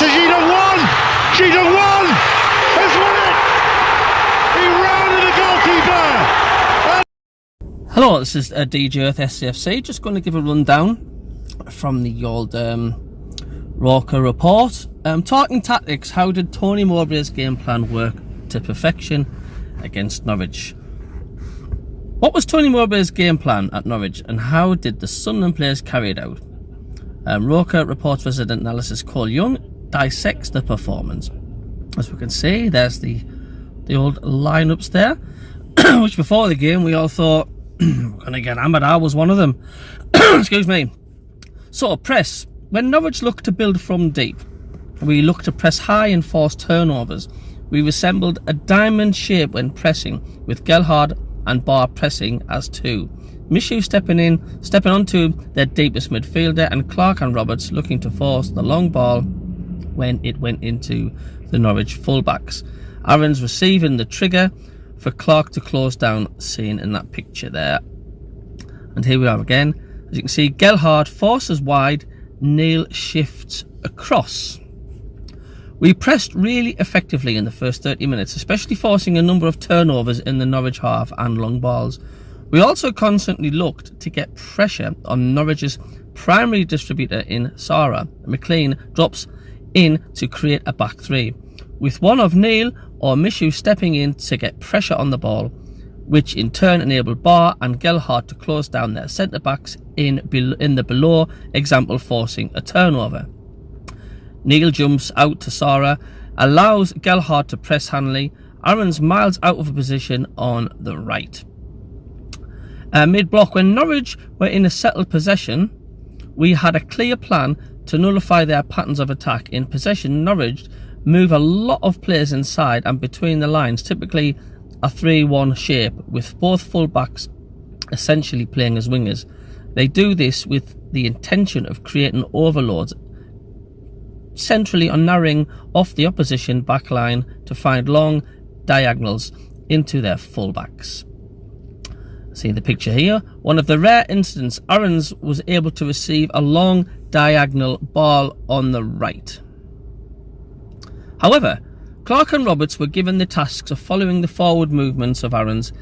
She'd have won! She'd have won! Has won it! He rounded the goalkeeper! Hello, this is DJ Earth SCFC. Just going to give a rundown from the old Roker report. Talking tactics, how did Tony Mowbray's game plan work to perfection against Norwich? What was Tony Mowbray's game plan at Norwich, and how did the Sunderland players carry it out? Roker reports resident analysis Cole Young dissects the performance. As we can see, there's the old lineups there, which before the game we all thought we're going to get hammered. I was one of them. Excuse me. So, press. When Norwich looked to build from deep, we looked to press high and force turnovers. We resembled a diamond shape when pressing, with Gelhardt and Barr pressing as two. Michu stepping onto their deepest midfielder, and Clark and Roberts looking to force the long ball when it went into the Norwich fullbacks. Aaron's receiving the trigger for Clark to close down, seen in that picture there. And here we are again. As you can see, Gelhardt forces wide, Neil shifts across. We pressed really effectively in the first 30 minutes, especially forcing a number of turnovers in the Norwich half and long balls. We also constantly looked to get pressure on Norwich's primary distributor in Sarah. McLean drops in to create a back three, with one of Neil or Michu stepping in to get pressure on the ball, which in turn enabled Barr and Gelhardt to close down their centre-backs in the below example, forcing a turnover. Neil jumps out to Sarah, allows Gelhardt to press Hanley. Aaron's miles out of a position on the right. Mid-block, when Norwich were in a settled possession, we had a clear plan to nullify their patterns of attack. In possession, Norwich move a lot of players inside and between the lines, typically a 3-1 shape, with both full-backs essentially playing as wingers. They do this with the intention of creating overloads centrally on narrowing off the opposition backline to find long diagonals into their fullbacks. See the picture here. One of the rare incidents, Aarons was able to receive a long diagonal ball on the right. However, Clark and Roberts were given the tasks of following the forward movements of Aarons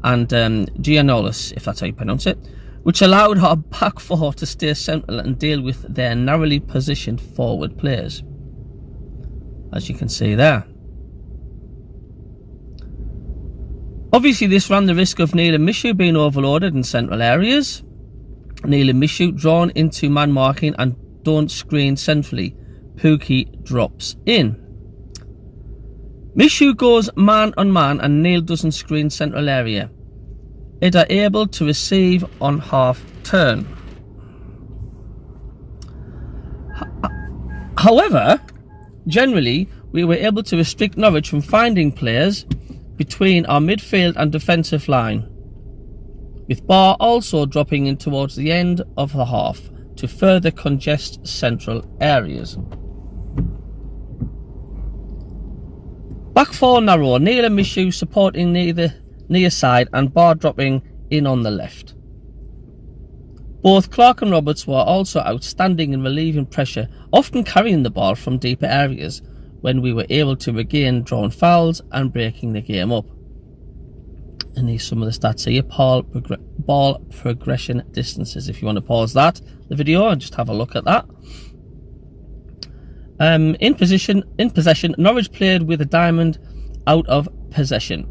and Giannoulis, if that's how you pronounce it, which allowed our back four to stay central and deal with their narrowly positioned forward players, as you can see there. Obviously, this ran the risk of Neil and Michu being overloaded in central areas. Neil and Michu drawn into man marking and don't screen centrally. Pookie drops in. Michu goes man on man and Neil doesn't screen central area. It are able to receive on half turn. However, generally, we were able to restrict Norwich from finding players between our midfield and defensive line, with Barr also dropping in towards the end of the half to further congest central areas. Back four narrow, Neil and Michu supporting near side and Barr dropping in on the left. Both Clark and Roberts were also outstanding in relieving pressure, often carrying the ball from deeper areas when we were able to regain drawn fouls and breaking the game up. And here's some of the stats here. Ball progression distances. If you want to pause the video and just have a look at that. In possession, Norwich played with a diamond out of possession,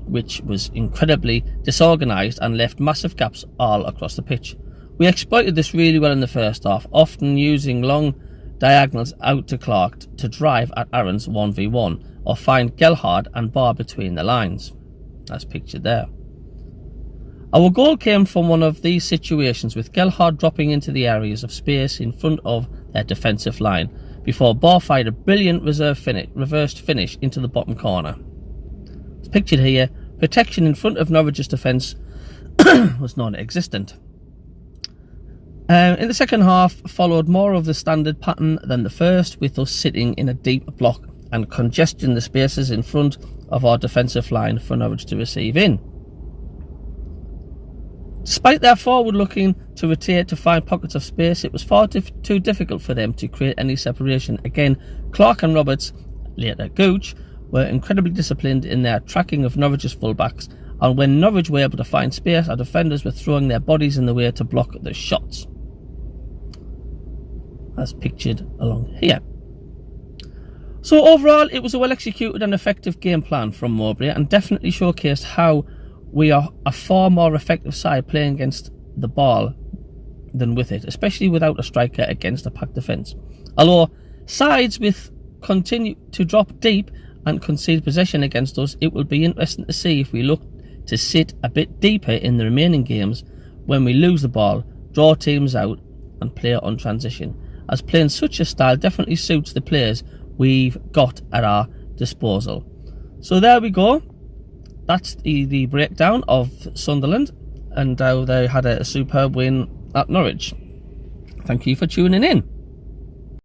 which was incredibly disorganised and left massive gaps all across the pitch. We exploited this really well in the first half, often using long diagonals out to Clark to drive at Aaron's 1v1 or find Gelhardt and Barr between the lines, as pictured there. Our goal came from one of these situations, with Gelhardt dropping into the areas of space in front of their defensive line before Barr fired a brilliant reversed finish into the bottom corner. As pictured here, protection in front of Norwich's defence was non-existent. In the second half, followed more of the standard pattern than the first, with us sitting in a deep block and congesting the spaces in front of our defensive line for Norwich to receive in. Despite their forward looking to rotate to find pockets of space, it was far too difficult for them to create any separation. Again, Clark and Roberts, later Gooch, were incredibly disciplined in their tracking of Norwich's fullbacks, and when Norwich were able to find space, our defenders were throwing their bodies in the way to block the shots, as pictured along here. So overall, it was a well executed and effective game plan from Mowbray, and definitely showcased how we are a far more effective side playing against the ball than with it, especially without a striker against a packed defence. Although sides with continue to drop deep and concede possession against us, it will be interesting to see if we look to sit a bit deeper in the remaining games when we lose the ball, draw teams out and play on transition, as playing such a style definitely suits the players we've got at our disposal. So there we go. That's the breakdown of Sunderland and how they had a superb win at Norwich. Thank you for tuning in.